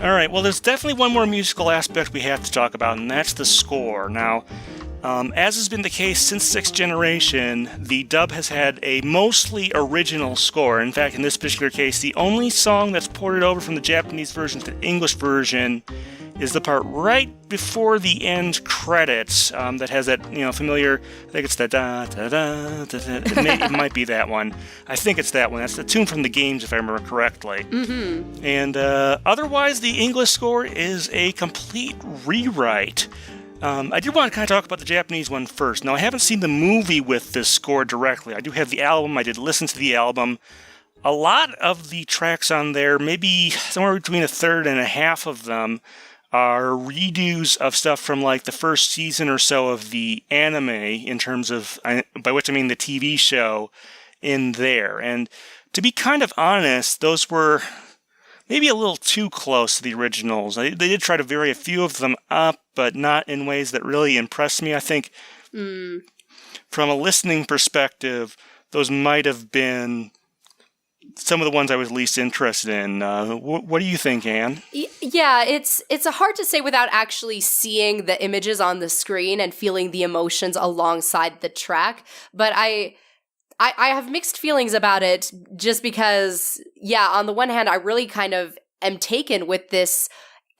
All right, well, there's definitely one more musical aspect we have to talk about, and that's the score. Now, as has been the case since 6th Generation, the dub has had a mostly original score. In fact, in this particular case, the only song that's ported over from the Japanese version to the English version is the part right before the end credits that has that, familiar, I think it's the it might be that one. I think it's that one. That's the tune from the games, if I remember correctly. Mm-hmm. And otherwise, the English score is a complete rewrite. I did want to kind of talk about the Japanese one first. Now, I haven't seen the movie with this score directly. I do have the album. I did listen to the album. A lot of the tracks on there, maybe somewhere between a third and a half of them, are redos of stuff from like the first season or so of the anime, in terms of, by which I mean the TV show, in there. And to be kind of honest, those were maybe a little too close to the originals. They did try to vary a few of them up, but not in ways that really impressed me. I think from a listening perspective, those might have been some of the ones I was least interested in. What do you think, Anne? Yeah, it's hard to say without actually seeing the images on the screen and feeling the emotions alongside the track. But I have mixed feelings about it, just because, yeah, on the one hand, I really kind of am taken with this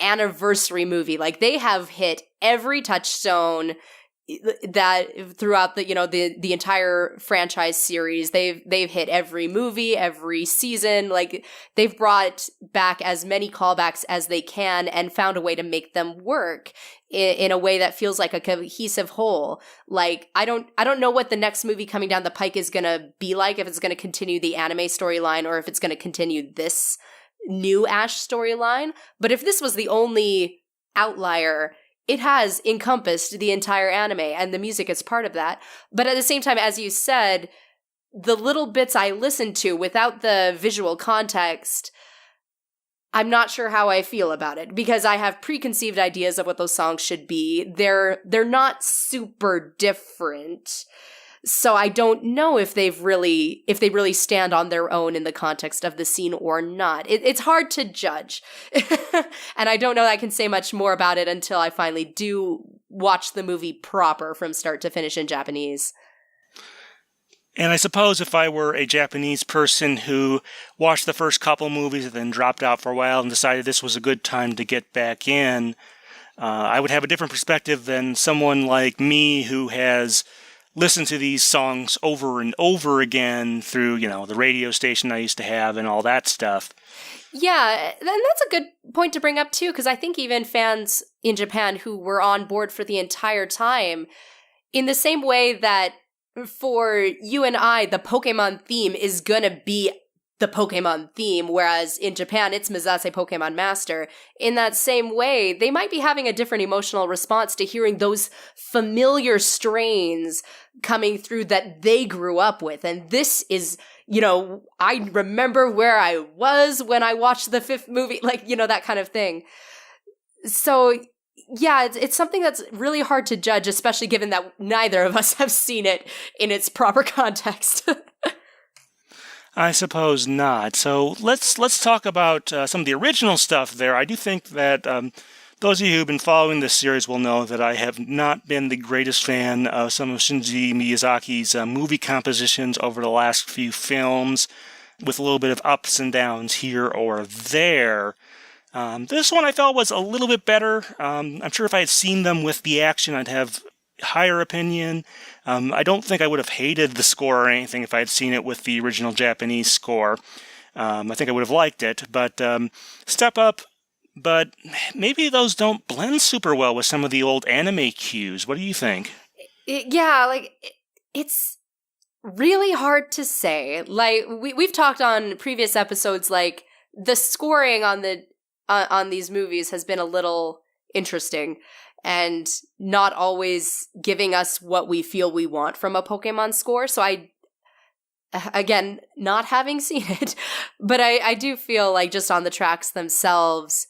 anniversary movie. Like, they have hit every touchstone that throughout the entire franchise series. They've hit every movie, every season. Like, they've brought back as many callbacks as they can and found a way to make them work in a way that feels like a cohesive whole. Like, I don't know what the next movie coming down the pike is going to be like, if it's going to continue the anime storyline or if it's going to continue this new Ash storyline. But if this was the only outlier, it has encompassed the entire anime, and the music is part of that. But at the same time, as you said, the little bits I listened to without the visual context, I'm not sure how I feel about it, because I have preconceived ideas of what those songs should be. They're not super different. So I don't know if they really stand on their own in the context of the scene or not. It's hard to judge. And I don't know that I can say much more about it until I finally do watch the movie proper from start to finish in Japanese. And I suppose if I were a Japanese person who watched the first couple movies and then dropped out for a while and decided this was a good time to get back in, I would have a different perspective than someone like me who has listened to these songs over and over again through, the radio station I used to have and all that stuff. Yeah, and that's a good point to bring up too, because I think even fans in Japan who were on board for the entire time, in the same way that for you and I, the Pokemon theme is gonna be the Pokemon theme, whereas in Japan, it's Mizase Pokemon Master. In that same way, they might be having a different emotional response to hearing those familiar strains coming through that they grew up with. And this is, I remember where I was when I watched the 5th movie, that kind of thing. So, yeah, it's something that's really hard to judge, especially given that neither of us have seen it in its proper context. I suppose not. So let's talk about some of the original stuff there. I do think that those of you who've been following this series will know that I have not been the greatest fan of some of Shinji Miyazaki's movie compositions over the last few films, with a little bit of ups and downs here or there. This one I felt was a little bit better. I'm sure if I had seen them with the action, I'd have higher opinion. I don't think I would have hated the score or anything if I had seen it with the original Japanese score. I think I would have liked it, but step up. But maybe those don't blend super well with some of the old anime cues. What do you think? It's really hard to say. Like, we've talked on previous episodes, like, the scoring on these movies has been a little interesting and not always giving us what we feel we want from a Pokemon score. So again, not having seen it, but I do feel like just on the tracks themselves,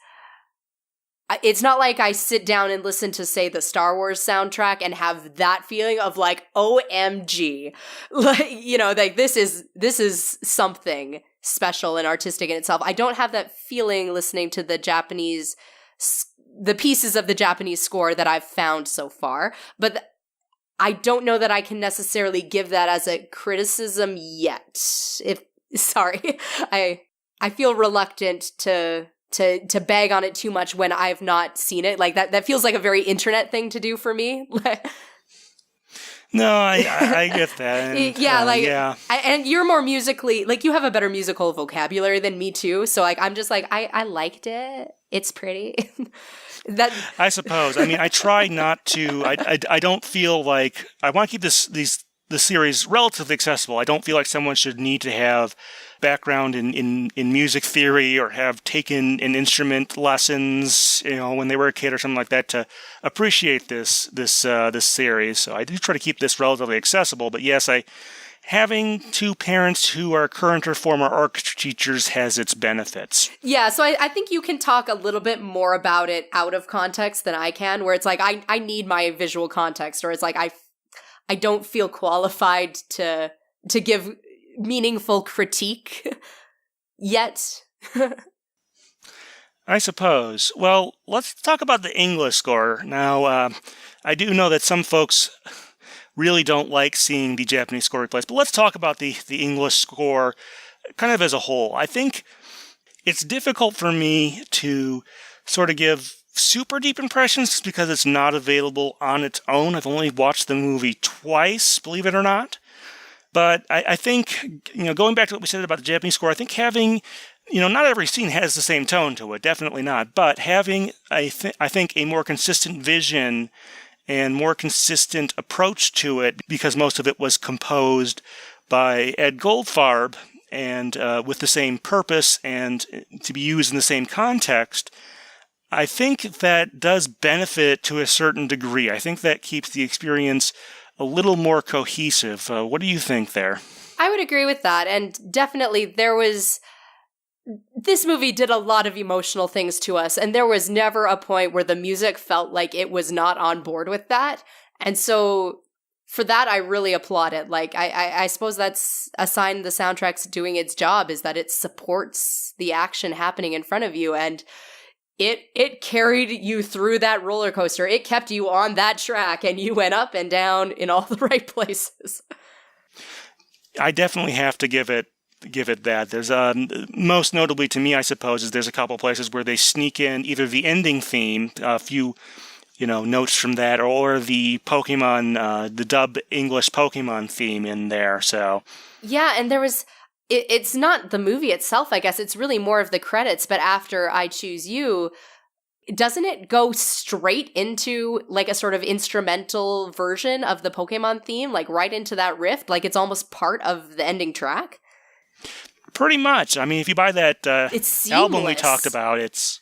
it's not like I sit down and listen to, say, the Star Wars soundtrack and have that feeling of like, OMG, like, this is something special and artistic in itself. I don't have that feeling listening to the pieces of the Japanese score that I've found so far, but I don't know that I can necessarily give that as a criticism yet. Sorry, I feel reluctant to bag on it too much when I've not seen it. Like that feels like a very internet thing to do for me. No, I get that. And, yeah. And you're more musically, like, you have a better musical vocabulary than me too. So like, I'm just like, I liked it. It's pretty. I suppose. I mean, I try not to. I don't feel like I want to keep the series relatively accessible. I don't feel like someone should need to have background in music theory or have taken an instrument lessons, when they were a kid or something like that to appreciate this series. So I do try to keep this relatively accessible. But yes, having two parents who are current or former orchestra teachers has its benefits. Yeah, so I think you can talk a little bit more about it out of context than I can, where it's like I need my visual context, or it's like I don't feel qualified to give meaningful critique yet. I suppose. Well, let's talk about the English score. Now, I do know that some folks really don't like seeing the Japanese score replaced, but let's talk about the English score kind of as a whole. I think it's difficult for me to sort of give super deep impressions because it's not available on its own. I've only watched the movie twice, believe it or not. But I think, going back to what we said about the Japanese score, I think having, not every scene has the same tone to it, definitely not. But having, I think, a more consistent vision and more consistent approach to it, because most of it was composed by Ed Goldfarb and with the same purpose and to be used in the same context, I think that does benefit to a certain degree. I think that keeps the experience a little more cohesive. What do you think there? I would agree with that. And definitely this movie did a lot of emotional things to us. And there was never a point where the music felt like it was not on board with that. And so for that, I really applaud it. Like, I suppose that's a sign the soundtrack's doing its job, is that it supports the action happening in front of you. And it carried you through that roller coaster. It kept you on that track, and you went up and down in all the right places. I definitely have to give it that. There's most notably to me, I suppose, is there's a couple places where they sneak in either the ending theme, a few notes from that, or the Pokemon, the dub English Pokemon theme in there. So yeah, and there was. It's not the movie itself, I guess. It's really more of the credits. But after I Choose You, doesn't it go straight into like a sort of instrumental version of the Pokemon theme, like right into that riff? Like it's almost part of the ending track? Pretty much. I mean, if you buy that album we talked about, it's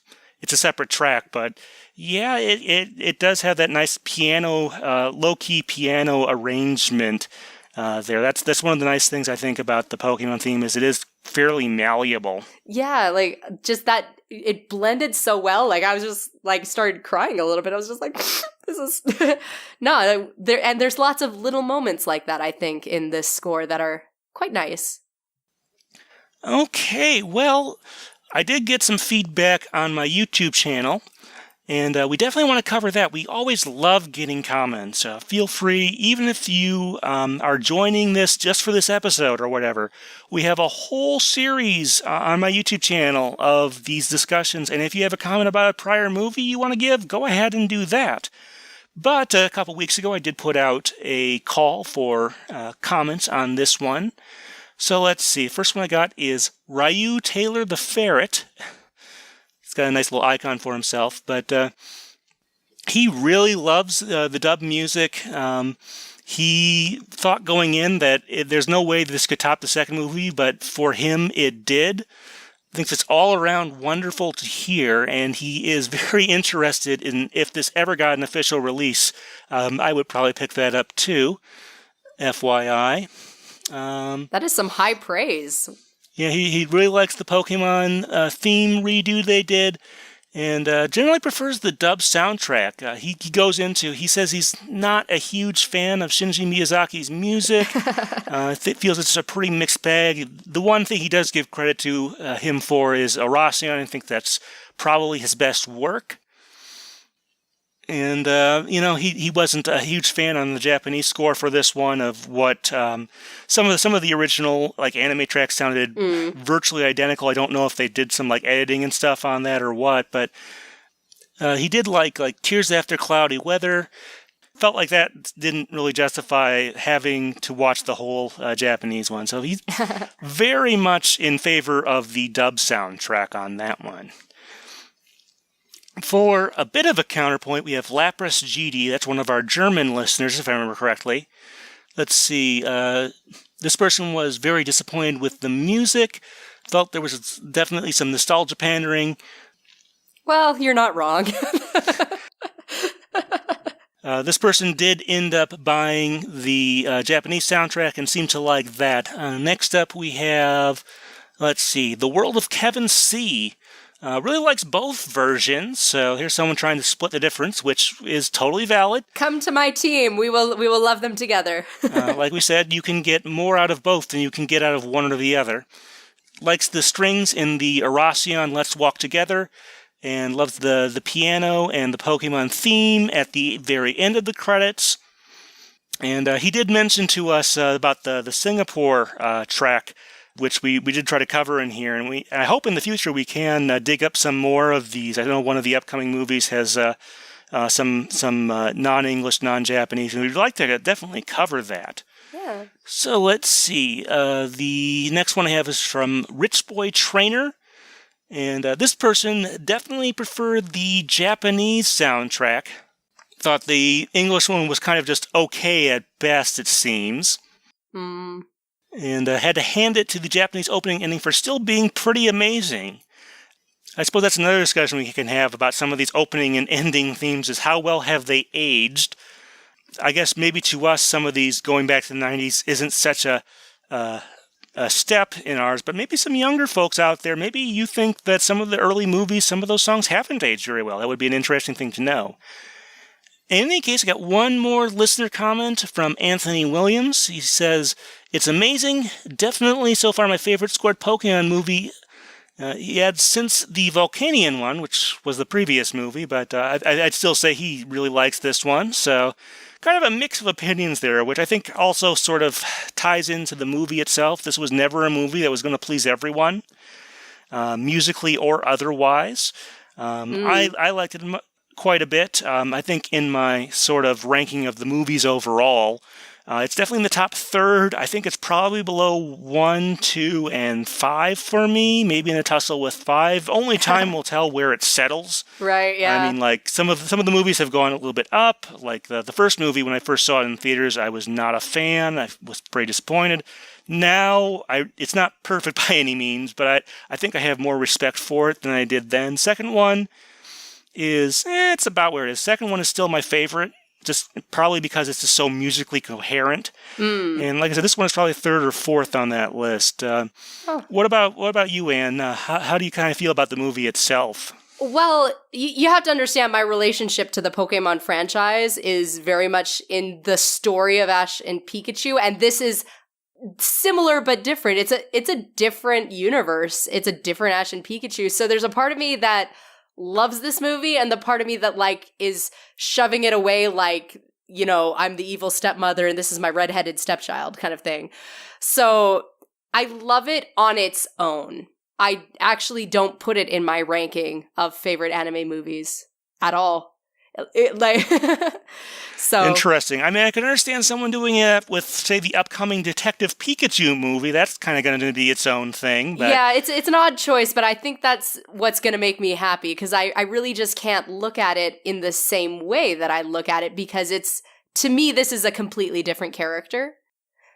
a separate track. But yeah, it does have that nice piano, low-key piano arrangement there. That's one of the nice things I think about the Pokemon theme, is it is fairly malleable. Yeah, like just that it blended so well. Like I was just like started crying a little bit. I was just like, this is no there. And there's lots of little moments like that, I think, in this score that are quite nice. Okay, well, I did get some feedback on my YouTube channel. And we definitely want to cover that. We always love getting comments. Feel free, even if you are joining this just for this episode or whatever. We have a whole series on my YouTube channel of these discussions. And if you have a comment about a prior movie you want to give, go ahead and do that. But a couple weeks ago, I did put out a call for comments on this one. So let's see. The first one I got is Ryu Taylor the Ferret. He's got a nice little icon for himself, but he really loves the dub music. He thought going in that there's no way this could top the second movie, but for him it did. Thinks it's all around wonderful to hear, and he is very interested in if this ever got an official release. I would probably pick that up too, FYI. That is some high praise. Yeah, he really likes the Pokemon theme redo they did, and generally prefers the dub soundtrack. He says he's not a huge fan of Shinji Miyazaki's music. Feels it's a pretty mixed bag. The one thing he does give credit to him for is Arceus. I think that's probably his best work. And, he wasn't a huge fan on the Japanese score for this one of what some of the original anime tracks sounded virtually identical. I don't know if they did some editing and stuff on that or what, but he did like Tears After Cloudy Weather. Felt like that didn't really justify having to watch the whole Japanese one. So he's very much in favor of the dub soundtrack on that one. For a bit of a counterpoint, we have Lapras GD. That's one of our German listeners, if I remember correctly. Let's see. This person was very disappointed with the music. Felt there was definitely some nostalgia pandering. Well, you're not wrong. This person did end up buying the Japanese soundtrack and seemed to like that. Next up, we have, The World of Kevin C. Really likes both versions, so here's someone trying to split the difference, which is totally valid. Come to my team. We will love them together. Like we said, you can get more out of both than you can get out of one or the other. Likes the strings in the Arceus Let's Walk Together, and loves the piano and the Pokemon theme at the very end of the credits. And he did mention to us about the Singapore track, which we did try to cover in here, and I hope in the future we can dig up some more of these. I know one of the upcoming movies has some non-English, non-Japanese, and we'd like to definitely cover that. Yeah. So let's see. The next one I have is from Rich Boy Trainer, and this person definitely preferred the Japanese soundtrack. Thought the English one was kind of just okay at best, it seems. And had to hand it to the Japanese opening ending for still being pretty amazing. I suppose that's another discussion we can have about some of these opening and ending themes, is how well have they aged. I guess maybe to us, some of these going back to the 90s isn't such a step in ours, but maybe some younger folks out there, maybe you think that some of the early movies, some of those songs haven't aged very well. That would be an interesting thing to know. In any case, I got one more listener comment from Anthony Williams. He says, "It's amazing. Definitely so far my favorite scored Pokemon movie." He adds, since the Volcanion one, which was the previous movie, but I'd still say he really likes this one. So kind of a mix of opinions there, which I think also sort of ties into the movie itself. This was never a movie that was going to please everyone, musically or otherwise. I liked it quite a bit. I think in my sort of ranking of the movies overall, it's definitely in the top third. I think it's probably below 1, 2, and 5 for me, maybe in a tussle with 5. Only time will tell where it settles. Right, yeah. I mean, some of the movies have gone a little bit up. Like the first movie, when I first saw it in theaters, I was not a fan. I was pretty disappointed. Now, it's not perfect by any means, but I think I have more respect for it than I did then. Second one is, it's about where it is. Second one is still my favorite, just probably because it's just so musically coherent. And like I said, this one is probably third or fourth on that list. What about you, Anne? How do you kind of feel about the movie itself? Well, you have to understand my relationship to the Pokemon franchise is very much in the story of Ash and Pikachu, and this is similar but different. It's a different universe. It's a different Ash and Pikachu. So there's a part of me that loves this movie, and the part of me that is shoving it away I'm the evil stepmother and this is my redheaded stepchild kind of thing. So I love it on its own. I actually don't put it in my ranking of favorite anime movies at all. So interesting. I mean, I can understand someone doing it with, say, the upcoming Detective Pikachu movie. That's kind of going to be its own thing. But yeah, it's an odd choice, but I think that's what's going to make me happy, because I really just can't look at it in the same way that I look at it, because to me, this is a completely different character.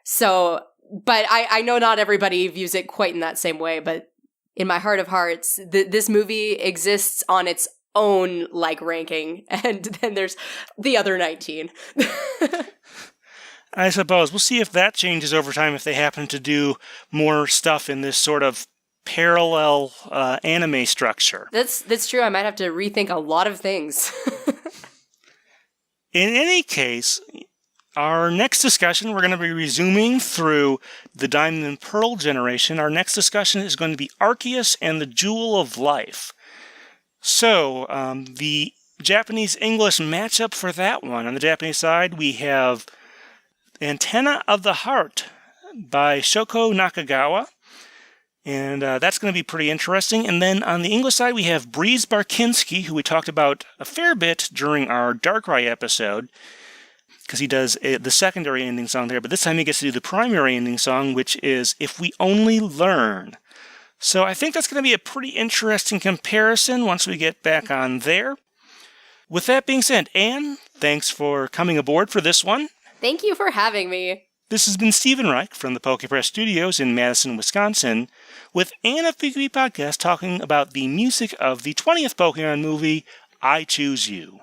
So, but I know not everybody views it quite in that same way, but in my heart of hearts, this movie exists on its own ranking, and then there's the other 19. I suppose we'll see if that changes over time, if they happen to do more stuff in this sort of parallel anime structure. That's true. I might have to rethink a lot of things. In any case, our next discussion, we're going to be resuming through the Diamond and Pearl generation. Our next discussion is going to be Arceus and the Jewel of Life. So, the Japanese-English matchup for that one. On the Japanese side, we have Antenna of the Heart by Shoko Nakagawa. And that's going to be pretty interesting. And then on the English side, we have Breeze Barkinski, who we talked about a fair bit during our Darkrai episode, because he does the secondary ending song there. But this time he gets to do the primary ending song, which is If We Only Learn. So I think that's going to be a pretty interesting comparison once we get back on there. With that being said, Anne, thanks for coming aboard for this one. Thank you for having me. This has been Stephen Reich from the Pokepress Studios in Madison, Wisconsin, with Anne of Pikapi Podcast talking about the music of the 20th Pokemon movie, I Choose You.